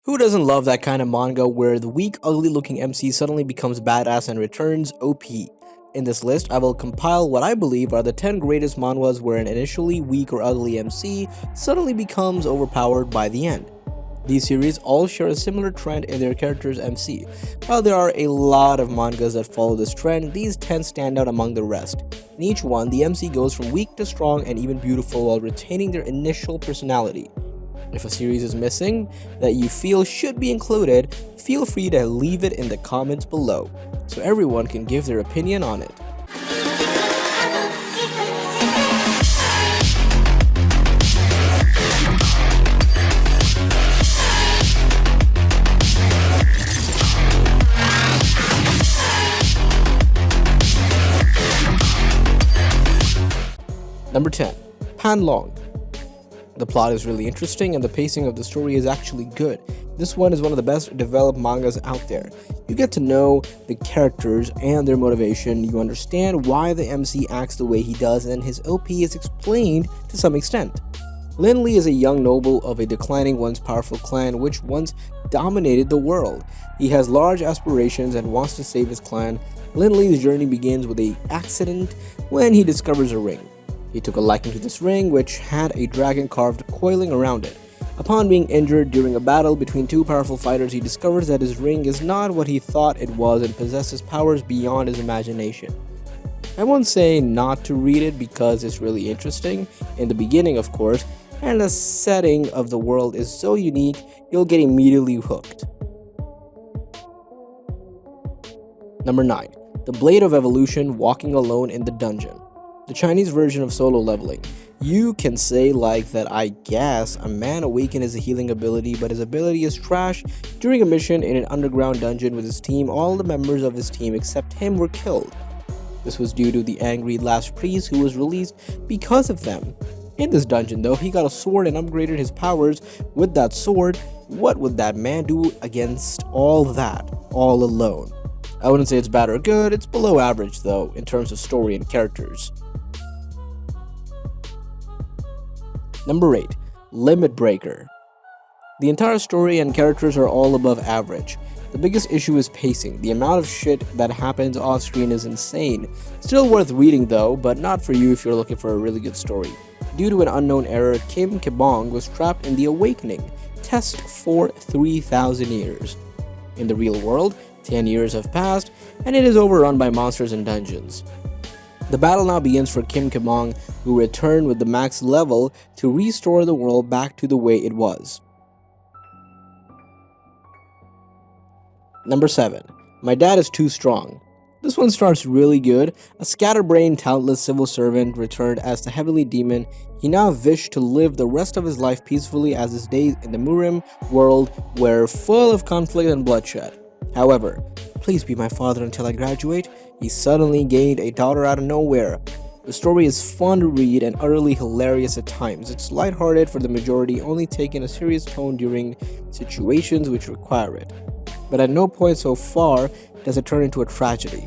Who doesn't love that kind of manga where the weak, ugly looking MC suddenly becomes badass and returns OP? In this list, I will compile what I believe are the 10 greatest manhwas where an initially weak or ugly MC suddenly becomes overpowered by the end. These series all share a similar trend in their characters' MC. While there are a lot of mangas that follow this trend, these 10 stand out among the rest. In each one, the MC goes from weak to strong and even beautiful while retaining their initial personality. If a series is missing that you feel should be included, feel free to leave it in the comments below so everyone can give their opinion on it. Number 10. Panlong. The plot is really interesting and the pacing of the story is actually good. This one is one of the best developed mangas out there. You get to know the characters and their motivation, you understand why the MC acts the way he does, and his OP is explained to some extent. Lin Li is a young noble of a declining once powerful clan which once dominated the world. He has large aspirations and wants to save his clan. Lin Li's journey begins with an accident when he discovers a ring. He took a liking to this ring, which had a dragon carved coiling around it. Upon being injured during a battle between two powerful fighters, he discovers that his ring is not what he thought it was and possesses powers beyond his imagination. I won't say not to read it because it's really interesting, in the beginning of course, and the setting of the world is so unique, you'll get immediately hooked. Number 9. The Blade of Evolution Walking Alone in the Dungeon. The Chinese version of solo leveling. You can say like that, I guess a man awakened his healing ability, but his ability is trash. During a mission in an underground dungeon with his team, all the members of his team except him were killed. This was due to the angry last priest who was released because of them. In this dungeon though, he got a sword and upgraded his powers with that sword. What would that man do against all that, all alone? I wouldn't say it's bad or good, it's below average though, in terms of story and characters. Number 8. Limit Breaker. The entire story and characters are all above average. The biggest issue is pacing. The amount of shit that happens off screen is insane. Still worth reading though, but not for you if you're looking for a really good story. Due to an unknown error, Kim Kebong was trapped in the Awakening test for 3,000 years. In the real world, 10 years have passed, and it is overrun by monsters and dungeons. The battle now begins for Kim Kebong, who returned with the max level to restore the world back to the way it was. Number 7. My Dad is Too Strong. This one starts really good. A scatterbrained, talentless civil servant returned as the Heavenly Demon. He now wished to live the rest of his life peacefully as his days in the Murim world were full of conflict and bloodshed. However, please be my father until I graduate. He suddenly gained a daughter out of nowhere. The story is fun to read and utterly hilarious at times. It's lighthearted for the majority, only taking a serious tone during situations which require it. But at no point so far does it turn into a tragedy.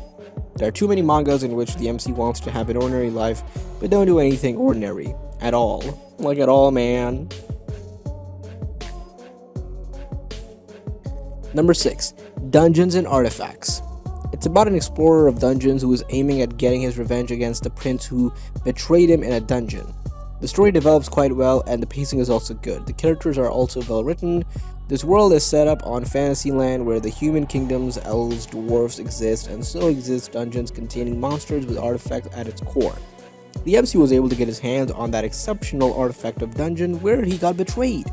There are too many mangas in which the MC wants to have an ordinary life, but don't do anything ordinary. At all. Like at all, man. Number 6. Dungeons and Artifacts. It's about an explorer of dungeons who is aiming at getting his revenge against the prince who betrayed him in a dungeon. The story develops quite well and the pacing is also good. The characters are also well written. This world is set up on Fantasyland where the human kingdoms, elves, dwarves exist, and so exist dungeons containing monsters with artifacts at its core. The MC was able to get his hands on that exceptional artifact of dungeon where he got betrayed.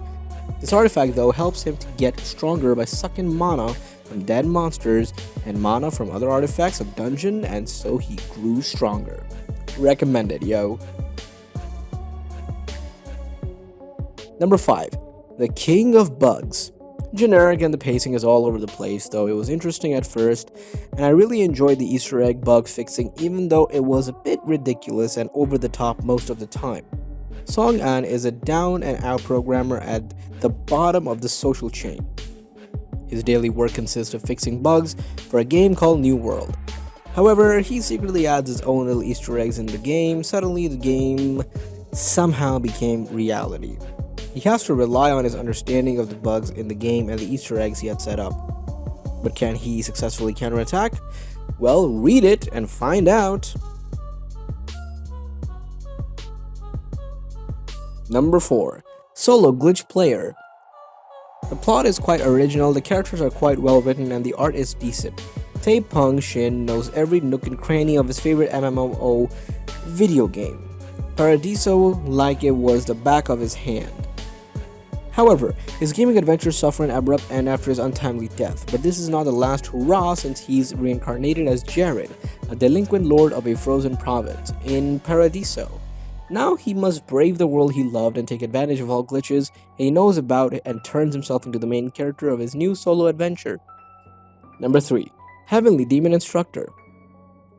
This artifact though helps him to get stronger by sucking mana from dead monsters and mana from other artifacts of dungeon, and so he grew stronger. Recommended, yo. Number 5. The King of Bugs. Generic and the pacing is all over the place, though it was interesting at first, and I really enjoyed the Easter egg bug fixing even though it was a bit ridiculous and over the top most of the time. Song An is a down and out programmer at the bottom of the social chain. His daily work consists of fixing bugs for a game called New World. However, he secretly adds his own little Easter eggs in the game. Suddenly the game somehow became reality. He has to rely on his understanding of the bugs in the game and the Easter eggs he had set up. But can he successfully counterattack? Well, read it and find out. Number 4. Solo Glitch Player. The plot is quite original, the characters are quite well written, and the art is decent. Tae Pung Shin knows every nook and cranny of his favorite MMO video game, Paradiso, like it was the back of his hand. However, his gaming adventures suffer an abrupt end after his untimely death, but this is not the last hurrah since he's reincarnated as Jared, a delinquent lord of a frozen province, in Paradiso. Now he must brave the world he loved and take advantage of all glitches he knows about and turns himself into the main character of his new solo adventure. Number 3. Heavenly Demon Instructor.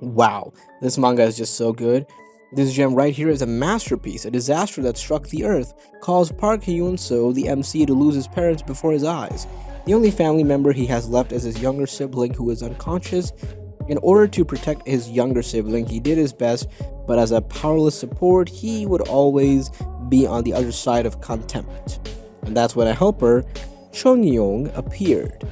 Wow, this manga is just so good. This gem right here is a masterpiece. A disaster that struck the earth caused Park Hyun-soo, the MC, to lose his parents before his eyes. The only family member he has left is his younger sibling, who is unconscious. In order to protect his younger sibling, he did his best, but as a powerless support, he would always be on the other side of contempt. And that's when a helper, Chung Yong, appeared.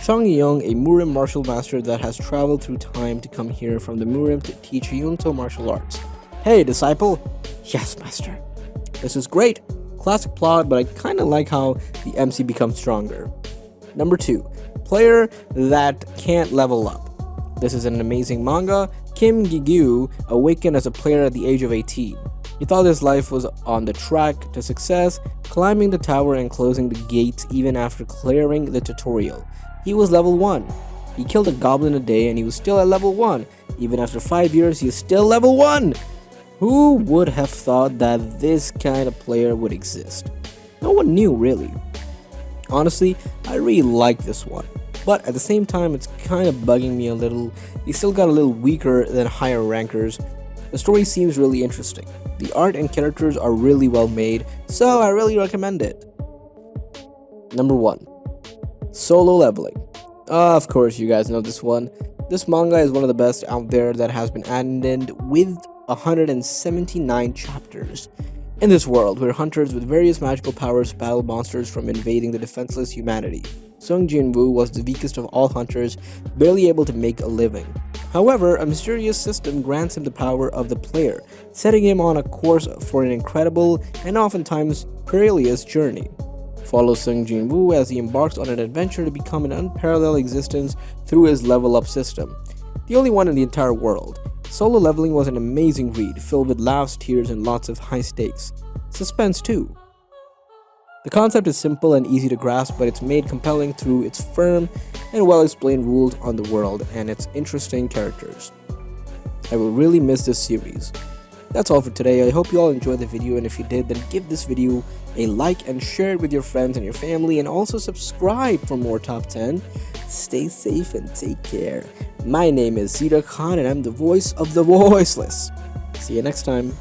Chung Yong, a Murim martial master that has traveled through time to come here from the Murim to teach Hyunto martial arts. Hey, disciple? Yes, master. This is great. Classic plot, but I kinda like how the MC becomes stronger. Number 2. Player that can't level up. This is an amazing manga. Kim Gi-gyu awakened as a player at the age of 18. He thought his life was on the track to success, climbing the tower and closing the gates even after clearing the tutorial. He was level 1. He killed a goblin a day and he was still at level 1. Even after 5 years, he is still level 1! Who would have thought that this kind of player would exist? No one knew, really. Honestly, I really like this one. But at the same time, it's kind of bugging me a little. He still got a little weaker than higher rankers. The story seems really interesting. The art and characters are really well made, so I really recommend it. Number 1. Solo Leveling. Of course, you guys know this one. This manga is one of the best out there that has been ended with 179 chapters. In this world, where hunters with various magical powers battle monsters from invading the defenseless humanity, Sung Jin-woo was the weakest of all hunters, barely able to make a living. However, a mysterious system grants him the power of the player, setting him on a course for an incredible and oftentimes perilous journey. Follow Sung Jin-woo as he embarks on an adventure to become an unparalleled existence through his level-up system, the only one in the entire world. Solo Leveling was an amazing read, filled with laughs, tears, and lots of high stakes. Suspense too. The concept is simple and easy to grasp, but it's made compelling through its firm and well-explained rules on the world and its interesting characters. I will really miss this series. That's all for today. I hope you all enjoyed the video, and if you did, then give this video a like and share it with your friends and your family, and also subscribe for more Top 10. Stay safe and take care. My name is Zita Khan, and I'm the voice of the voiceless. See you next time.